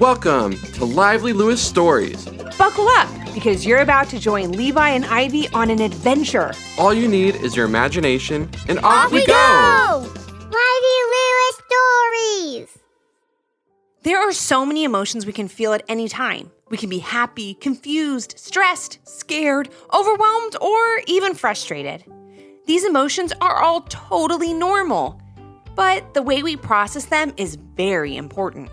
Welcome to Lively Lewis Stories. Buckle up, because you're about to join Levi and Ivy on an adventure. All you need is your imagination, and off we go! Lively Lewis Stories! There are so many emotions we can feel at any time. We can be happy, confused, stressed, scared, overwhelmed, or even frustrated. These emotions are all totally normal, but the way we process them is very important.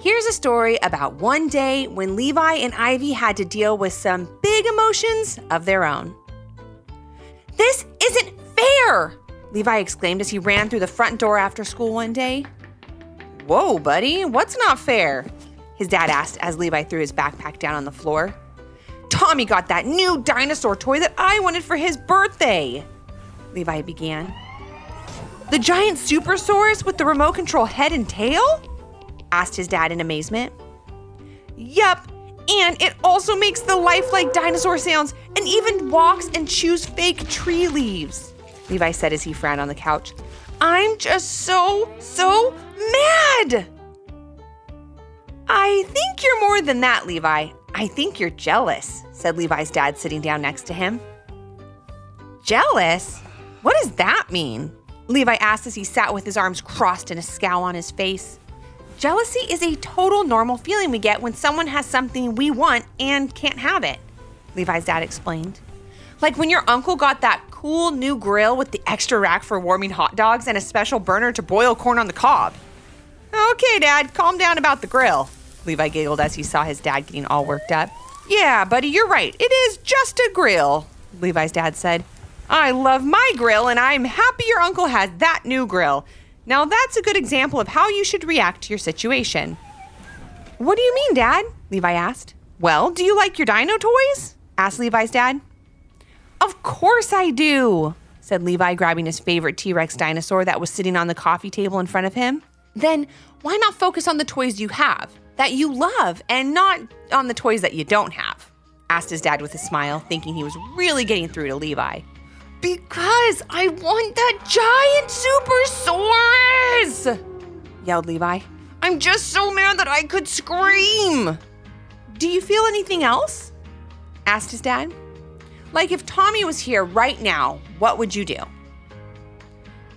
Here's a story about one day when Levi and Ivy had to deal with some big emotions of their own. "This isn't fair!" Levi exclaimed as he ran through the front door after school one day. "Whoa, buddy, what's not fair?" his dad asked as Levi threw his backpack down on the floor. "Tommy got that new dinosaur toy that I wanted for his birthday," Levi began. "The giant Supersaurus with the remote control head and tail?" asked his dad in amazement. "Yup, and it also makes the lifelike dinosaur sounds and even walks and chews fake tree leaves," Levi said as he frowned on the couch. "I'm just so mad!" "I think you're more than that, Levi. I think you're jealous," said Levi's dad sitting down next to him. "Jealous? What does that mean?" Levi asked as he sat with his arms crossed and a scowl on his face. "Jealousy is a total normal feeling we get when someone has something we want and can't have it," Levi's dad explained. "Like when your uncle got that cool new grill with the extra rack for warming hot dogs and a special burner to boil corn on the cob." "Okay, Dad, calm down about the grill," Levi giggled as he saw his dad getting all worked up. "Yeah, buddy, you're right. It is just a grill," Levi's dad said. "I love my grill, and I'm happy your uncle has that new grill. Now that's a good example of how you should react to your situation." "What do you mean, Dad?" Levi asked. "Well, do you like your dino toys?" asked Levi's dad. "Of course I do," said Levi, grabbing his favorite T-Rex dinosaur that was sitting on the coffee table in front of him. "Then why not focus on the toys you have, that you love, and not on the toys that you don't have?" asked his dad with a smile, thinking he was really getting through to Levi. "Because I want that giant Supersaurus!" yelled Levi. "I'm just so mad that I could scream." "Do you feel anything else?" asked his dad. "Like if Tommy was here right now, what would you do?"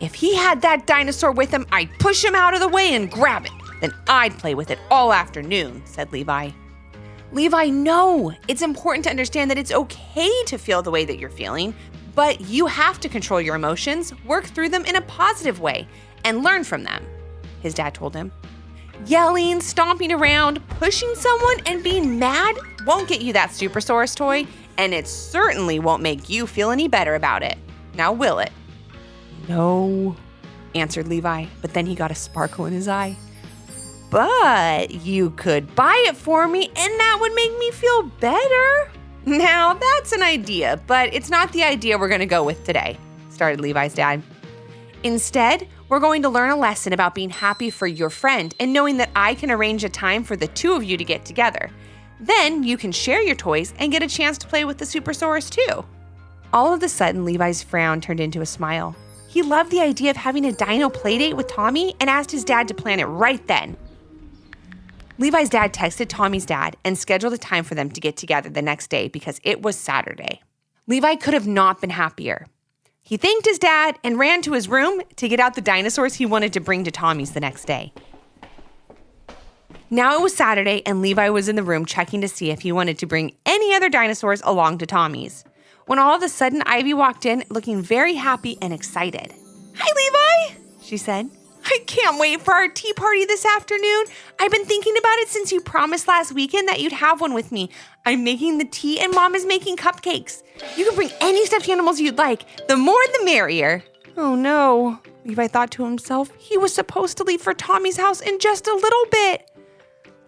"If he had that dinosaur with him, I'd push him out of the way and grab it. Then I'd play with it all afternoon," said Levi. "Levi, no. It's important to understand that it's okay to feel the way that you're feeling, but you have to control your emotions, work through them in a positive way, and learn from them," his dad told him. "Yelling, stomping around, pushing someone, and being mad won't get you that Supersaurus toy, and it certainly won't make you feel any better about it. Now will it?" "No," answered Levi, but then he got a sparkle in his eye. "But you could buy it for me, and that would make me feel better." "Now, that's an idea, but it's not the idea we're going to go with today," started Levi's dad. "Instead, we're going to learn a lesson about being happy for your friend and knowing that I can arrange a time for the two of you to get together. Then you can share your toys and get a chance to play with the Supersaurus too." All of a sudden, Levi's frown turned into a smile. He loved the idea of having a dino playdate with Tommy and asked his dad to plan it right then. Levi's dad texted Tommy's dad and scheduled a time for them to get together the next day because it was Saturday. Levi could have not been happier. He thanked his dad and ran to his room to get out the dinosaurs he wanted to bring to Tommy's the next day. Now it was Saturday and Levi was in the room checking to see if he wanted to bring any other dinosaurs along to Tommy's, when all of a sudden Ivy walked in looking very happy and excited. "Hi, Levi," she said. "I can't wait for our tea party this afternoon. I've been thinking about it since you promised last weekend that you'd have one with me. I'm making the tea and Mom is making cupcakes. You can bring any stuffed animals you'd like. The more the merrier." "Oh no," Levi thought to himself. He was supposed to leave for Tommy's house in just a little bit.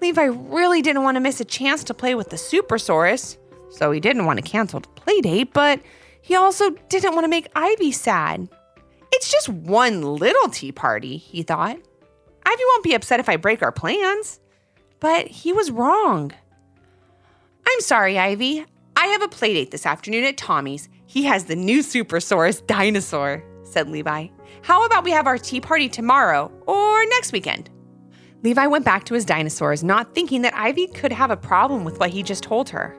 Levi really didn't want to miss a chance to play with the Supersaurus, so he didn't want to cancel the playdate, but he also didn't want to make Ivy sad. "It's just one little tea party," he thought. "Ivy won't be upset if I break our plans." But he was wrong. "I'm sorry, Ivy. I have a playdate this afternoon at Tommy's. He has the new Supersaurus dinosaur," said Levi. "How about we have our tea party tomorrow or next weekend?" Levi went back to his dinosaurs, not thinking that Ivy could have a problem with what he just told her.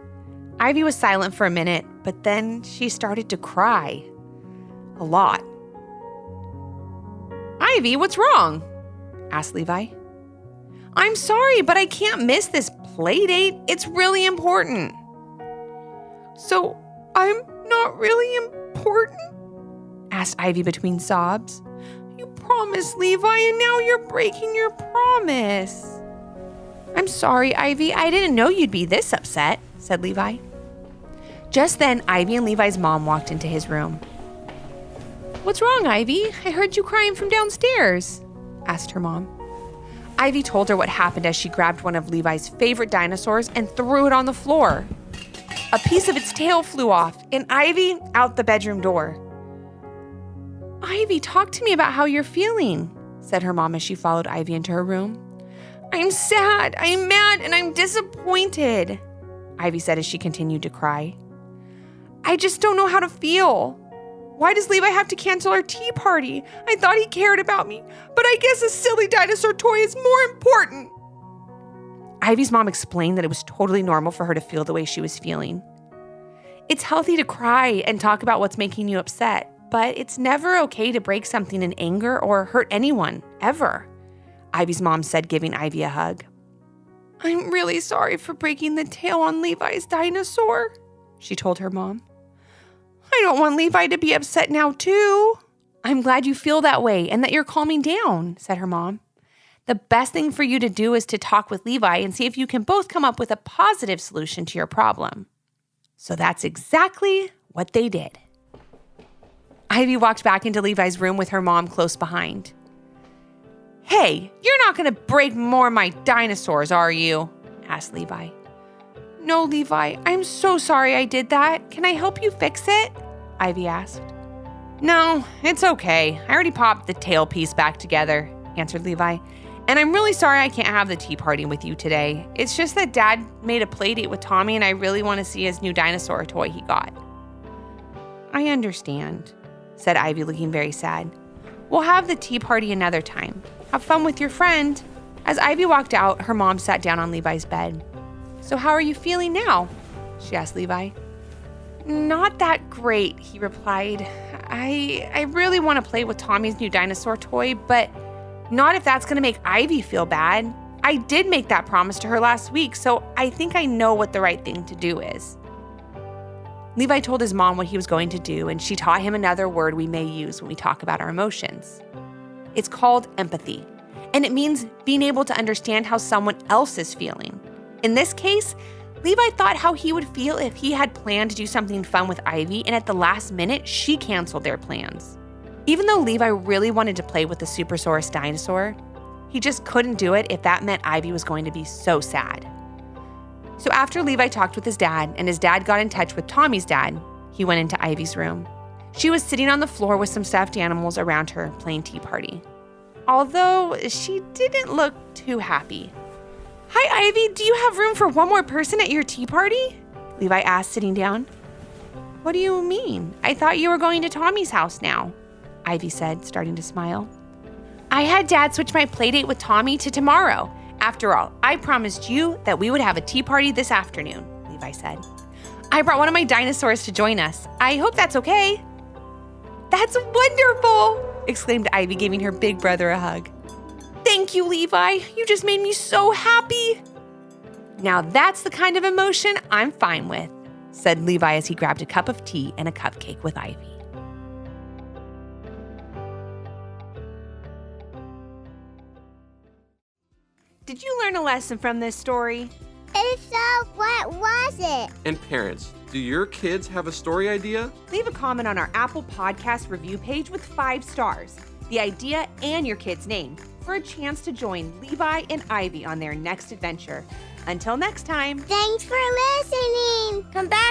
Ivy was silent for a minute, but then she started to cry. A lot. "Ivy, what's wrong?" asked Levi. "I'm sorry, but I can't miss this play date. It's really important." "So I'm not really important?" asked Ivy between sobs. "You promised, Levi, and now you're breaking your promise." "I'm sorry, Ivy. I didn't know you'd be this upset," said Levi. Just then, Ivy and Levi's mom walked into his room. "What's wrong, Ivy? I heard you crying from downstairs," asked her mom. Ivy told her what happened as she grabbed one of Levi's favorite dinosaurs and threw it on the floor. A piece of its tail flew off, and Ivy out the bedroom door. "Ivy, talk to me about how you're feeling," said her mom as she followed Ivy into her room. "I'm sad, I'm mad, and I'm disappointed," Ivy said as she continued to cry. "I just don't know how to feel. Why does Levi have to cancel our tea party? I thought he cared about me, but I guess a silly dinosaur toy is more important." Ivy's mom explained that it was totally normal for her to feel the way she was feeling. It's healthy to cry and talk about what's making you upset, but it's never okay to break something in anger or hurt anyone, ever, Ivy's mom said, giving Ivy a hug. "I'm really sorry for breaking the tail on Levi's dinosaur," she told her mom. "I don't want Levi to be upset now, too." "I'm glad you feel that way and that you're calming down," said her mom. "The best thing for you to do is to talk with Levi and see if you can both come up with a positive solution to your problem." So that's exactly what they did. Ivy walked back into Levi's room with her mom close behind. "Hey, you're not going to break more of my dinosaurs, are you?" asked Levi. "No, Levi, I'm so sorry I did that. Can I help you fix it?" Ivy asked. "No, it's okay. I already popped the tail piece back together," answered Levi. "And I'm really sorry I can't have the tea party with you today. It's just that Dad made a play date with Tommy and I really want to see his new dinosaur toy he got." "I understand," said Ivy, looking very sad. "We'll have the tea party another time. Have fun with your friend." As Ivy walked out, her mom sat down on Levi's bed. "So how are you feeling now?" she asked Levi. "Not that great," he replied. I really want to play with Tommy's new dinosaur toy, but not if that's going to make Ivy feel bad. I did make that promise to her last week, so I think I know what the right thing to do is." Levi told his mom what he was going to do, and she taught him another word we may use when we talk about our emotions. It's called empathy, and it means being able to understand how someone else is feeling. In this case, Levi thought how he would feel if he had planned to do something fun with Ivy, and at the last minute, she canceled their plans. Even though Levi really wanted to play with the Supersaurus dinosaur, he just couldn't do it if that meant Ivy was going to be so sad. So after Levi talked with his dad, and his dad got in touch with Tommy's dad, he went into Ivy's room. She was sitting on the floor with some stuffed animals around her, playing tea party. Although she didn't look too happy. "Hi, Ivy, do you have room for one more person at your tea party?" Levi asked, sitting down. "What do you mean? I thought you were going to Tommy's house now," Ivy said, starting to smile. "I had Dad switch my playdate with Tommy to tomorrow. After all, I promised you that we would have a tea party this afternoon," Levi said. "I brought one of my dinosaurs to join us. I hope that's okay." "That's wonderful!" exclaimed Ivy, giving her big brother a hug. "Thank you, Levi. You just made me so happy." "Now that's the kind of emotion I'm fine with," said Levi as he grabbed a cup of tea and a cupcake with Ivy. Did you learn a lesson from this story? If so, what was it? And parents, do your kids have a story idea? Leave a comment on our Apple Podcast review page with 5 stars, the idea, and your kid's name for a chance to join Levi and Ivy on their next adventure. Until next time. Thanks for listening. Come back